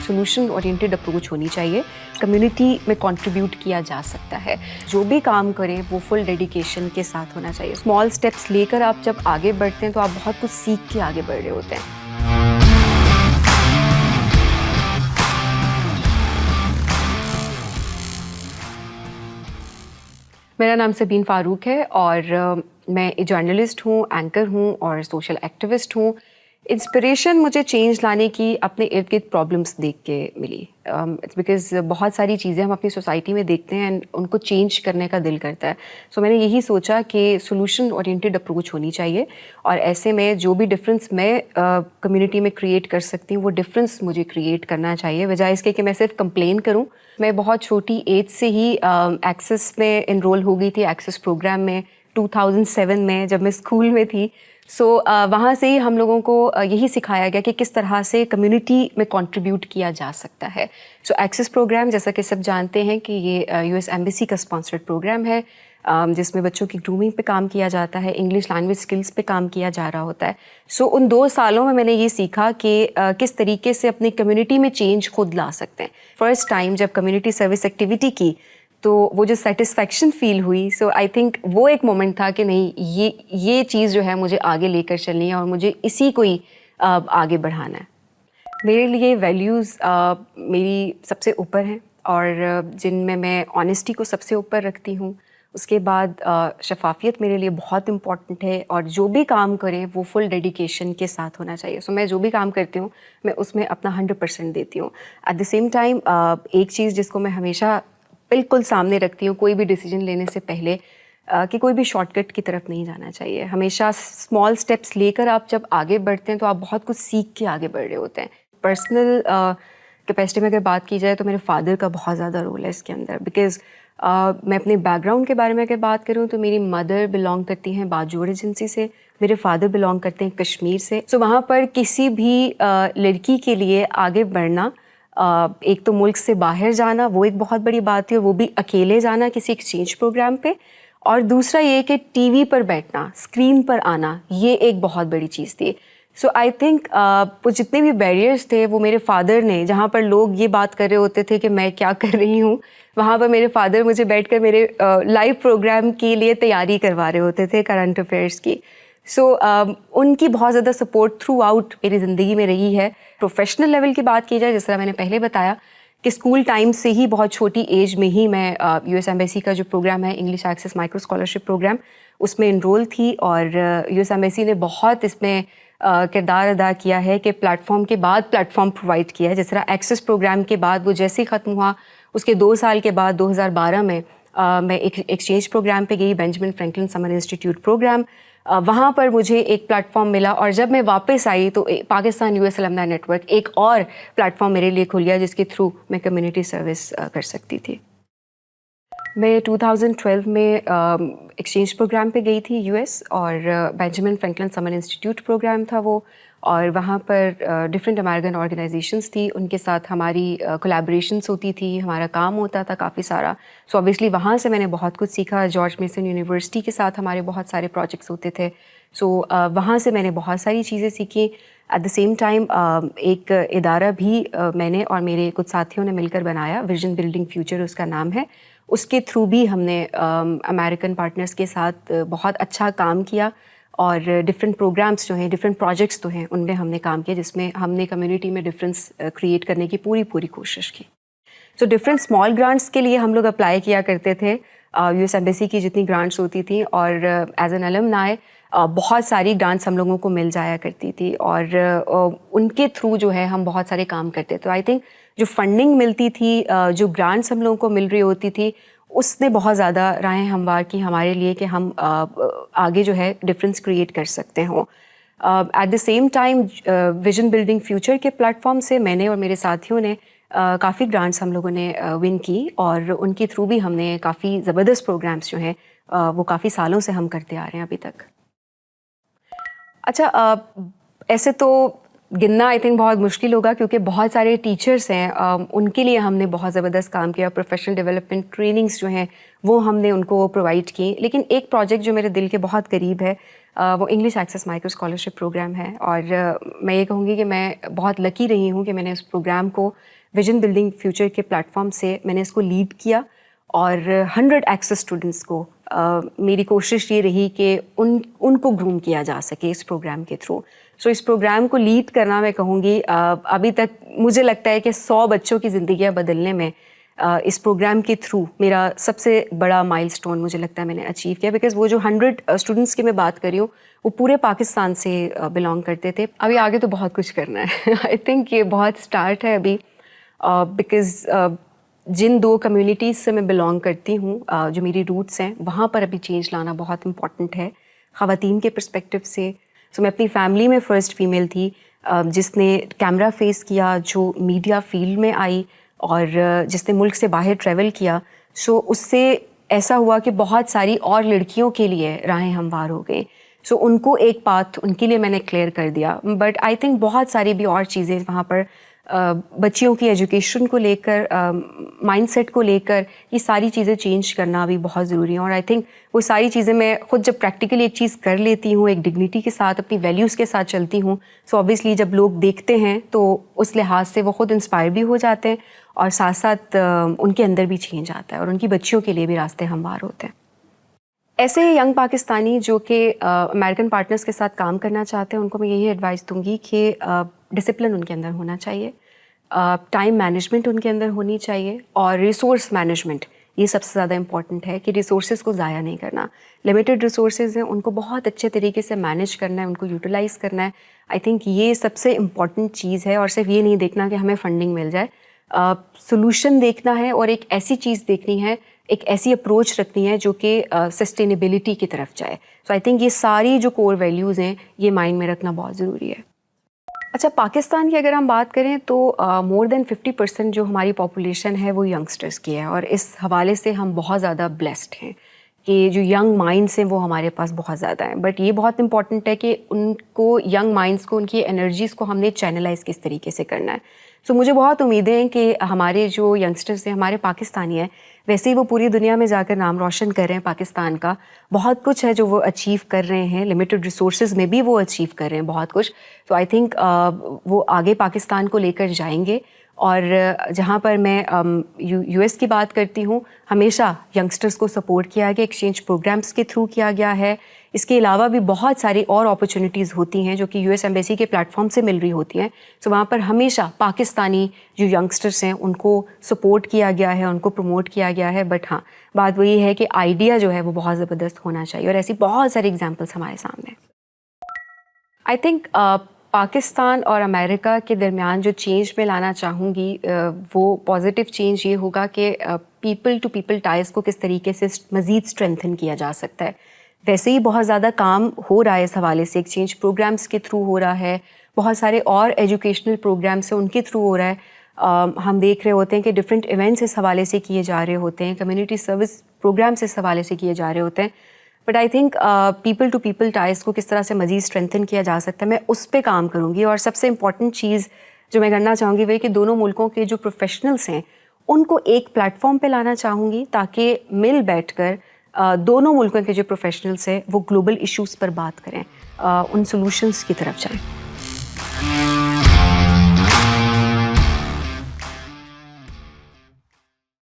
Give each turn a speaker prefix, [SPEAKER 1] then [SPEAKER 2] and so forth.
[SPEAKER 1] Solution oriented approach होनी चाहिए। Community में कंट्रीब्यूट किया जा सकता है, जो भी काम करें वो फुल डेडिकेशन के साथ होना चाहिए। स्मॉल स्टेप्स लेकर आप जब आगे बढ़ते हैं तो आप बहुत कुछ सीख के आगे बढ़ रहे होते हैं। मेरा नाम सबीन फ़ारूक है और मैं एक जर्नलिस्ट हूँ, एंकर हूँ और सोशल एक्टिविस्ट हूँ। इंस्पिरेशन मुझे चेंज लाने की अपने इर्द गिर्द प्रॉब्लम्स देख के मिली। इट्स बिकॉज़ बहुत सारी चीज़ें हम अपनी सोसाइटी में देखते हैं एंड उनको चेंज करने का दिल करता है। सो मैंने यही सोचा कि सोल्यूशन ओरिएंटेड अप्रोच होनी चाहिए और ऐसे में जो भी डिफरेंस मैं कम्युनिटी में क्रिएट कर सकती हूँ वो डिफरेंस मुझे क्रिएट करना चाहिए, बजाय इसके कि मैं सिर्फ कंप्लेन करूँ। मैं बहुत छोटी एज से ही एक्सेस में इनरोल हो गई थी, एक्सेस प्रोग्राम में 2007 में जब मैं स्कूल में थी। वहाँ से ही हम लोगों को यही सिखाया गया कि किस तरह से कम्युनिटी में कंट्रीब्यूट किया जा सकता है। एक्सेस प्रोग्राम, जैसा कि सब जानते हैं कि ये यूएस एम्बेसी का स्पॉन्सर्ड प्रोग्राम है, जिसमें बच्चों की ग्रूमिंग पे काम किया जाता है, इंग्लिश लैंग्वेज स्किल्स पे काम किया जा रहा होता है। उन 2 सालों में मैंने ये सीखा कि किस तरीके से अपनी कम्युनिटी में चेंज खुद ला सकते हैं। फर्स्ट टाइम जब कम्युनिटी सर्विस एक्टिविटी की तो वो जो सेटिस्फैक्शन फील हुई, आई थिंक वो एक मोमेंट था कि नहीं, ये चीज़ जो है मुझे आगे लेकर चलनी है और मुझे इसी को ही आगे बढ़ाना है। मेरे लिए वैल्यूज़ मेरी सबसे ऊपर हैं और जिनमें मैं ऑनेस्टी को सबसे ऊपर रखती हूँ। उसके बाद शफाफियत मेरे लिए बहुत इम्पॉर्टेंट है और जो भी काम करें वो फुल डेडिकेशन के साथ होना चाहिए। मैं जो भी काम करती हूँ मैं उसमें अपना 100% देती हूँ। एट द सेम टाइम एक चीज़ जिसको मैं हमेशा बिल्कुल सामने रखती हूँ कोई भी डिसीजन लेने से पहले, कि कोई भी शॉर्टकट की तरफ नहीं जाना चाहिए। हमेशा स्मॉल स्टेप्स लेकर आप जब आगे बढ़ते हैं तो आप बहुत कुछ सीख के आगे बढ़ रहे होते हैं। पर्सनल कैपेसिटी में अगर बात की जाए तो मेरे फादर का बहुत ज़्यादा रोल है इसके अंदर, बिकॉज़ मैं अपने बैकग्राउंड के बारे में अगर बात करूँ तो मेरी मदर बिलोंग करती हैं बाजोड़ एजेंसी से, मेरे फादर बिलोंग करते हैं कश्मीर से। वहाँ पर किसी भी लड़की के लिए आगे बढ़ना, एक तो मुल्क से बाहर जाना वो एक बहुत बड़ी बात थी और वो भी अकेले जाना किसी एक्सचेंज प्रोग्राम पे, और दूसरा ये कि टीवी पर बैठना, स्क्रीन पर आना, ये एक बहुत बड़ी चीज़ थी। आई थिंक वो जितने भी बैरियर्स थे वो मेरे फादर ने, जहाँ पर लोग ये बात कर रहे होते थे कि मैं क्या कर रही हूँ, वहाँ पर मेरे फादर मुझे बैठकर मेरे लाइव प्रोग्राम के लिए तैयारी करवा रहे होते थे, करंट अफेयर्स की। उनकी बहुत ज़्यादा सपोर्ट थ्रू आउट मेरी ज़िंदगी में रही है। प्रोफेशनल लेवल की बात की जाए, जिस तरह मैंने पहले बताया कि स्कूल टाइम से ही बहुत छोटी एज में ही मैं यूएस एम्बेसी का जो प्रोग्राम है English access micro scholarship program, उसमें इनरोल थी और यूएस एम्बेसी ने बहुत इसमें किरदार अदा किया है कि प्लेटफॉर्म के बाद प्लेटफॉर्म प्रोवाइड किया है। जिस तरह एक्सेस प्रोग्राम के बाद वो जैसे ही ख़त्म हुआ उसके 2 साल के बाद 2012 में मैं एक एक्सचेंज प्रोग्राम पे गई, Benjamin Franklin summer institute program. वहाँ पर मुझे एक प्लेटफॉर्म मिला और जब मैं वापस आई तो पाकिस्तान यूएस अलमनाई नेटवर्क एक और प्लेटफॉर्म मेरे लिए खुल गया जिसके थ्रू मैं कम्युनिटी सर्विस कर सकती थी। मैं 2012 में एक्सचेंज प्रोग्राम पे गई थी यूएस, और Benjamin Franklin summer institute program था वो, और वहाँ पर डिफरेंट अमेरिकन ऑर्गेनाइजेशंस थी, उनके साथ हमारी कोलैबोरेशंस होती थी, हमारा काम होता था काफ़ी सारा। ऑब्वियसली वहाँ से मैंने बहुत कुछ सीखा। जॉर्ज मेसन यूनिवर्सिटी के साथ हमारे बहुत सारे प्रोजेक्ट्स होते थे। वहाँ से मैंने बहुत सारी चीज़ें सीखी। एट द सेम टाइम एक इदारा भी मैंने और मेरे कुछ साथियों ने मिलकर बनाया, विजन बिल्डिंग फ्यूचर उसका नाम है। उसके थ्रू भी हमने अमेरिकन पार्टनर्स के साथ बहुत अच्छा काम किया और डिफरेंट प्रोग्राम्स जो हैं, डिफरेंट प्रोजेक्ट्स तो हैं, उनमें हमने काम किया जिसमें हमने कम्युनिटी में डिफरेंस क्रिएट करने की पूरी कोशिश की। डिफरेंट स्मॉल ग्रांट्स के लिए हम लोग अप्लाई किया करते थे यूएस एम्बेसी की जितनी ग्रांट्स होती थी, और एज एन अलमनाई बहुत सारी ग्रांट्स हम लोगों को मिल जाया करती थी और उनके थ्रू जो है हम बहुत सारे काम करते। तो आई थिंक जो फंडिंग मिलती थी, जो ग्रांट्स हम लोगों को मिल रही होती थी, उसने बहुत ज़्यादा राहें हमवार की हमारे लिए कि हम आगे जो है डिफरेंस क्रिएट कर सकते हों। At the same time vision building future के प्लेटफॉर्म से मैंने और मेरे साथियों ने काफ़ी ग्रांट्स हम लोगों ने विन की और उनके थ्रू भी हमने काफ़ी ज़बरदस्त प्रोग्राम्स जो हैं वो काफ़ी सालों से हम करते आ रहे हैं अभी तक। अच्छा, ऐसे तो गिनना आई थिंक बहुत मुश्किल होगा क्योंकि बहुत सारे टीचर्स हैं, उनके लिए हमने बहुत ज़बरदस्त काम किया। प्रोफेशनल डेवलपमेंट ट्रेनिंग्स जो हैं वो हमने उनको प्रोवाइड की। लेकिन एक प्रोजेक्ट जो मेरे दिल के बहुत करीब है वो English access micro scholarship program है। और मैं ये कहूँगी कि मैं बहुत लकी रही हूँ कि मैंने उस प्रोग्राम को विजन बिल्डिंग फ्यूचर के प्लेटफॉर्म से मैंने इसको लीड किया। और 100 एक्सेस स्टूडेंट्स को मेरी कोशिश ये रही कि उनको ग्रूम किया जा सके इस प्रोग्राम के थ्रू। सो इस प्रोग्राम को लीड करना, मैं कहूँगी अभी तक मुझे लगता है कि 100 बच्चों की ज़िंदगियाँ बदलने में इस प्रोग्राम के थ्रू मेरा सबसे बड़ा माइलस्टोन मुझे लगता है मैंने अचीव किया। बिकॉज़ वो जो 100 स्टूडेंट्स की मैं बात कर रही हूँ वो पूरे पाकिस्तान से बिलोंग करते थे। अभी आगे तो बहुत कुछ करना है। आई थिंक ये बहुत स्टार्ट है अभी, बिकॉज़ जिन 2 कम्युनिटीज़ से मैं बिलोंग करती हूँ, जो मेरी रूट्स हैं, वहाँ पर अभी चेंज लाना बहुत इम्पॉर्टेंट है ख़वातीन के पर्सपेक्टिव से। सो मैं अपनी फैमिली में फ़र्स्ट फीमेल थी जिसने कैमरा फेस किया, जो मीडिया फील्ड में आई और जिसने मुल्क से बाहर ट्रैवल किया। सो उससे ऐसा हुआ कि बहुत सारी और लड़कियों के लिए राहें हमवार हो गई। सो उनको एक पाथ उनके लिए मैंने क्लियर कर दिया। बट आई थिंक बहुत सारी भी और चीज़ें वहाँ पर बच्चियों की एजुकेशन को लेकर, माइंडसेट को लेकर, ये सारी चीज़ें चेंज करना भी बहुत ज़रूरी है। और आई थिंक वो सारी चीज़ें मैं खुद जब प्रैक्टिकली एक चीज़ कर लेती हूँ, एक डिग्निटी के साथ, अपनी वैल्यूज़ के साथ चलती हूँ, सो ऑब्वियसली जब लोग देखते हैं तो उस लिहाज से वो खुद इंस्पायर भी हो जाते हैं और साथ साथ उनके अंदर भी चेंज आता है और उनकी बच्चियों के लिए भी रास्ते हमवार होते हैं। ऐसे यंग पाकिस्तानी जो कि अमेरिकन पार्टनर्स के साथ काम करना चाहते हैं, उनको मैं यही एडवाइस दूंगी कि डिसिप्लिन उनके अंदर होना चाहिए, टाइम मैनेजमेंट उनके अंदर होनी चाहिए और रिसोर्स मैनेजमेंट, ये सबसे ज़्यादा इंपॉर्टेंट है कि रिसोर्सेज को ज़ाया नहीं करना। लिमिटेड रिसोर्सेज हैं, उनको बहुत अच्छे तरीके से मैनेज करना है, उनको यूटिलाइज़ करना है। आई थिंक ये सबसे इम्पॉर्टेंट चीज़ है। और सिर्फ ये नहीं देखना कि हमें फंडिंग मिल जाए, सोल्यूशन देखना है और एक ऐसी चीज़ देखनी है, एक ऐसी अप्रोच रखनी है जो कि सस्टेनेबिलिटी की तरफ जाए। सो आई थिंक ये सारी जो कोर वैल्यूज़ हैं, ये माइंड में रखना बहुत ज़रूरी है। अच्छा, पाकिस्तान की अगर हम बात करें तो मोर देन 50% जो हमारी पॉपुलेशन है वो यंगस्टर्स की है। और इस हवाले से हम बहुत ज़्यादा ब्लेस्ड हैं कि जो यंग माइंड्स हैं वो हमारे पास बहुत ज़्यादा हैं। बट ये बहुत इंपॉर्टेंट है कि उनको, यंग माइंड्स को, उनकी एनर्जीज़ को हमने चैनलाइज किस तरीके से करना है। सो मुझे बहुत उम्मीदें हैं कि हमारे जो यंगस्टर्स हैं, हमारे पाकिस्तानी हैं, वैसे ही वो पूरी दुनिया में जाकर नाम रोशन कर रहे हैं पाकिस्तान का। बहुत कुछ है जो वो अचीव कर रहे हैं, लिमिटेड रिसोर्सेज में भी वो अचीव कर रहे हैं बहुत कुछ। तो आई थिंक वो आगे पाकिस्तान को लेकर जाएंगे। और जहाँ पर मैं यूएस की बात करती हूँ, हमेशा यंगस्टर्स को सपोर्ट किया गया, एक्सचेंज प्रोग्राम्स के थ्रू किया गया है। इसके अलावा भी बहुत सारी और अपॉर्चुनिटीज़ होती हैं जो कि यूएस एम्बेसी के प्लेटफॉर्म से मिल रही होती हैं। सो वहाँ पर हमेशा पाकिस्तानी जो यंगस्टर्स हैं उनको सपोर्ट किया गया है, उनको प्रमोट किया गया है। बट हाँ, बात वही है कि आइडिया जो है वो बहुत ज़बरदस्त होना चाहिए और ऐसी बहुत सारी एग्जाम्पल्स हमारे सामने। आई थिंक पाकिस्तान और अमेरिका के दरमियान जो चेंज मैं लाना चाहूँगी वो पॉजिटिव चेंज ये होगा कि पीपल टू पीपल टाइज को किस तरीके से मज़ीद स्ट्रेंथन किया जा सकता है। वैसे ही बहुत ज़्यादा काम हो रहा है इस हवाले से, एक्सचेंज प्रोग्राम्स के थ्रू हो रहा है, बहुत सारे और एजुकेशनल प्रोग्राम्स हैं उनके थ्रू हो रहा है। हम देख रहे होते हैं कि डिफरेंट इवेंट्स इस हवाले से किए जा रहे होते हैं, कम्युनिटी सर्विस प्रोग्राम्स इस हवाले से किए जा रहे होते हैं। But I think people to people ties को किस तरह से मज़ीद स्ट्रेंथन किया जा सकता है, मैं उस पर काम करूँगी। और सबसे इम्पॉर्टेंट चीज़ जो मैं करना चाहूँगी वही कि दोनों मुल्कों के जो प्रोफेशनल्स हैं उनको एक प्लेटफॉर्म पे लाना चाहूँगी ताकि मिल बैठकर दोनों मुल्कों के जो प्रोफेशनल्स हैं वो ग्लोबल इश्यूज़ पर बात करें, उन सॉल्यूशंस की तरफ जाएं।